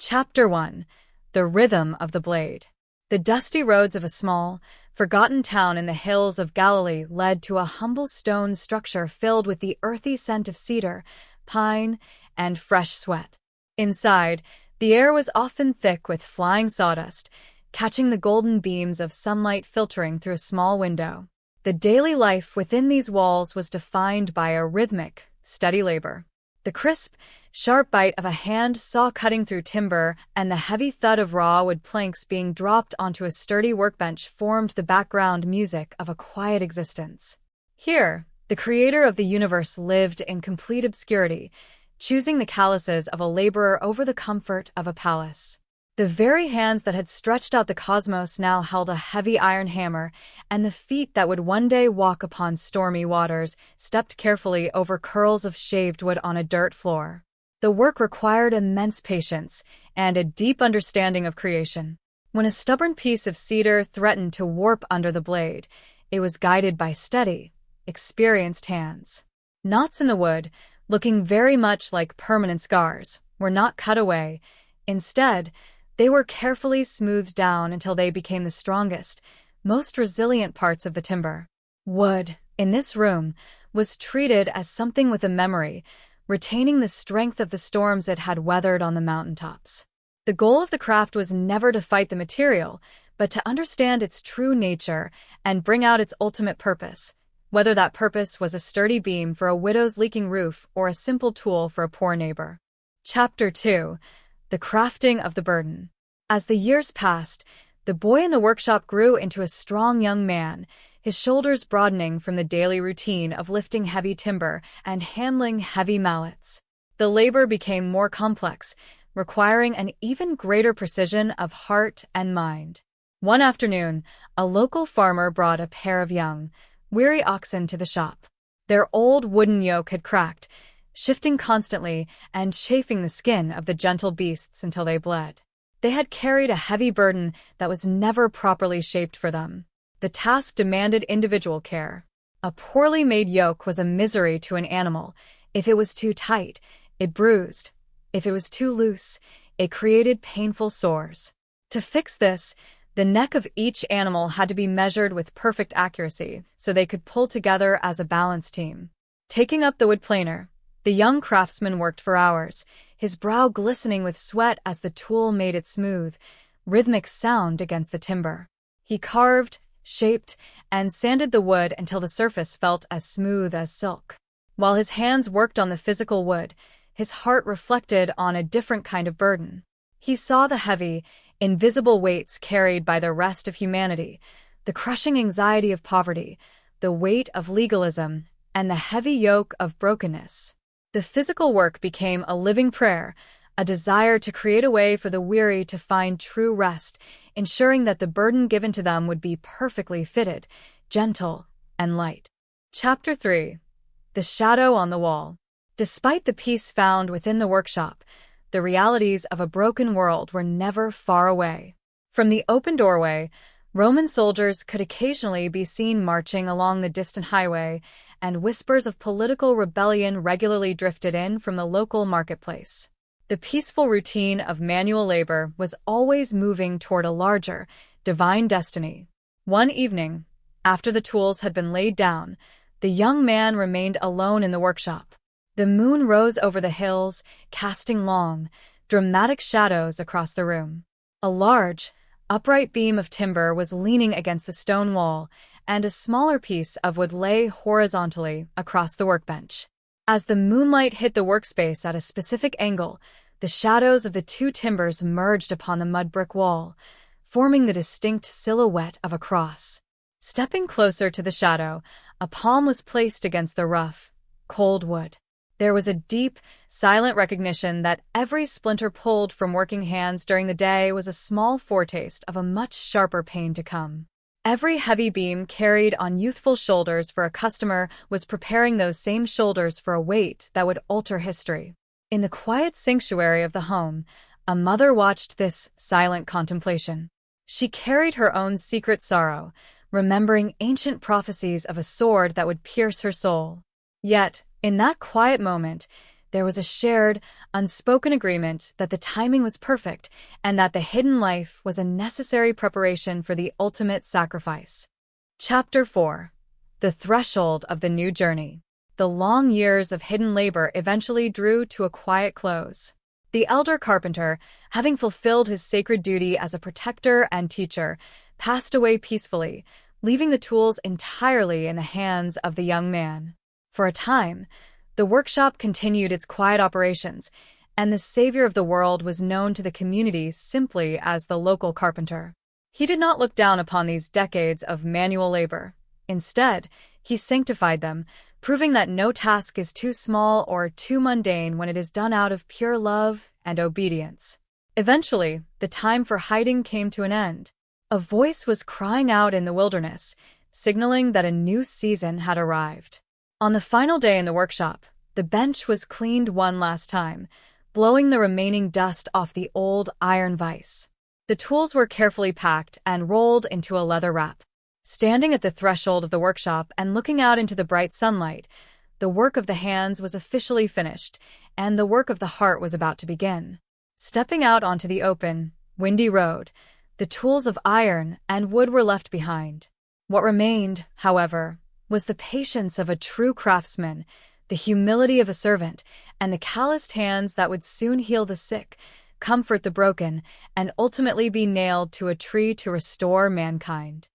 Chapter 1. The Rhythm of the Blade. The dusty roads of a small, forgotten town in the hills of Galilee led to a humble stone structure filled with the earthy scent of cedar, pine, and fresh sweat. Inside, the air was often thick with flying sawdust, catching the golden beams of sunlight filtering through a small window. The daily life within these walls was defined by a rhythmic, steady labor. The crisp, sharp bite of a hand saw cutting through timber and the heavy thud of raw wood planks being dropped onto a sturdy workbench formed the background music of a quiet existence. Here, the creator of the universe lived in complete obscurity, choosing the calluses of a laborer over the comfort of a palace. The very hands that had stretched out the cosmos now held a heavy iron hammer, and the feet that would one day walk upon stormy waters stepped carefully over curls of shaved wood on a dirt floor. The work required immense patience and a deep understanding of creation. When a stubborn piece of cedar threatened to warp under the blade, it was guided by steady, experienced hands. Knots in the wood, looking very much like permanent scars, were not cut away. Instead, they were carefully smoothed down until they became the strongest, most resilient parts of the timber. Wood, in this room, was treated as something with a memory, retaining the strength of the storms it had weathered on the mountaintops. The goal of the craft was never to fight the material, but to understand its true nature and bring out its ultimate purpose, whether that purpose was a sturdy beam for a widow's leaking roof or a simple tool for a poor neighbor. Chapter 2. The Crafting of the Burden. As the years passed, the boy in the workshop grew into a strong young man, his shoulders broadening from the daily routine of lifting heavy timber and handling heavy mallets. The labor became more complex, requiring an even greater precision of heart and mind. One afternoon, a local farmer brought a pair of young, weary oxen to the shop. Their old wooden yoke had cracked, shifting constantly and chafing the skin of the gentle beasts until they bled. They had carried a heavy burden that was never properly shaped for them. The task demanded individual care. A poorly made yoke was a misery to an animal. If it was too tight, it bruised. If it was too loose, it created painful sores. To fix this, the neck of each animal had to be measured with perfect accuracy so they could pull together as a balance team. Taking up the wood planer, the young craftsman worked for hours, his brow glistening with sweat as the tool made its smooth, rhythmic sound against the timber. He carved, shaped, and sanded the wood until the surface felt as smooth as silk. While his hands worked on the physical wood, his heart reflected on a different kind of burden. He saw the heavy, invisible weights carried by the rest of humanity, the crushing anxiety of poverty, the weight of legalism, and the heavy yoke of brokenness. The physical work became a living prayer, a desire to create a way for the weary to find true rest, ensuring that the burden given to them would be perfectly fitted, gentle, and light. Chapter 3. The Shadow on the Wall. Despite the peace found within the workshop, the realities of a broken world were never far away. From the open doorway, Roman soldiers could occasionally be seen marching along the distant highway, and whispers of political rebellion regularly drifted in from the local marketplace. The peaceful routine of manual labor was always moving toward a larger, divine destiny. One evening, after the tools had been laid down, the young man remained alone in the workshop. The moon rose over the hills, casting long, dramatic shadows across the room. A large, upright beam of timber was leaning against the stone wall, and a smaller piece of wood lay horizontally across the workbench. As the moonlight hit the workspace at a specific angle, the shadows of the two timbers merged upon the mud brick wall, forming the distinct silhouette of a cross. Stepping closer to the shadow, a palm was placed against the rough, cold wood. There was a deep, silent recognition that every splinter pulled from working hands during the day was a small foretaste of a much sharper pain to come. Every heavy beam carried on youthful shoulders for a customer was preparing those same shoulders for a weight that would alter history. In the quiet sanctuary of the home, a mother watched this silent contemplation. She carried her own secret sorrow, remembering ancient prophecies of a sword that would pierce her soul. Yet, in that quiet moment, there was a shared, unspoken agreement that the timing was perfect and that the hidden life was a necessary preparation for the ultimate sacrifice. Chapter 4. The Threshold of the New Journey. The long years of hidden labor eventually drew to a quiet close. The elder carpenter, having fulfilled his sacred duty as a protector and teacher, passed away peacefully, leaving the tools entirely in the hands of the young man. For a time, the workshop continued its quiet operations, and the savior of the world was known to the community simply as the local carpenter. He did not look down upon these decades of manual labor. Instead, he sanctified them, proving that no task is too small or too mundane when it is done out of pure love and obedience. Eventually, the time for hiding came to an end. A voice was crying out in the wilderness, signaling that a new season had arrived. On the final day in the workshop, the bench was cleaned one last time, blowing the remaining dust off the old iron vise. The tools were carefully packed and rolled into a leather wrap. Standing at the threshold of the workshop and looking out into the bright sunlight, the work of the hands was officially finished, and the work of the heart was about to begin. Stepping out onto the open, windy road, the tools of iron and wood were left behind. What remained, however, was the patience of a true craftsman, the humility of a servant, and the calloused hands that would soon heal the sick, comfort the broken, and ultimately be nailed to a tree to restore mankind.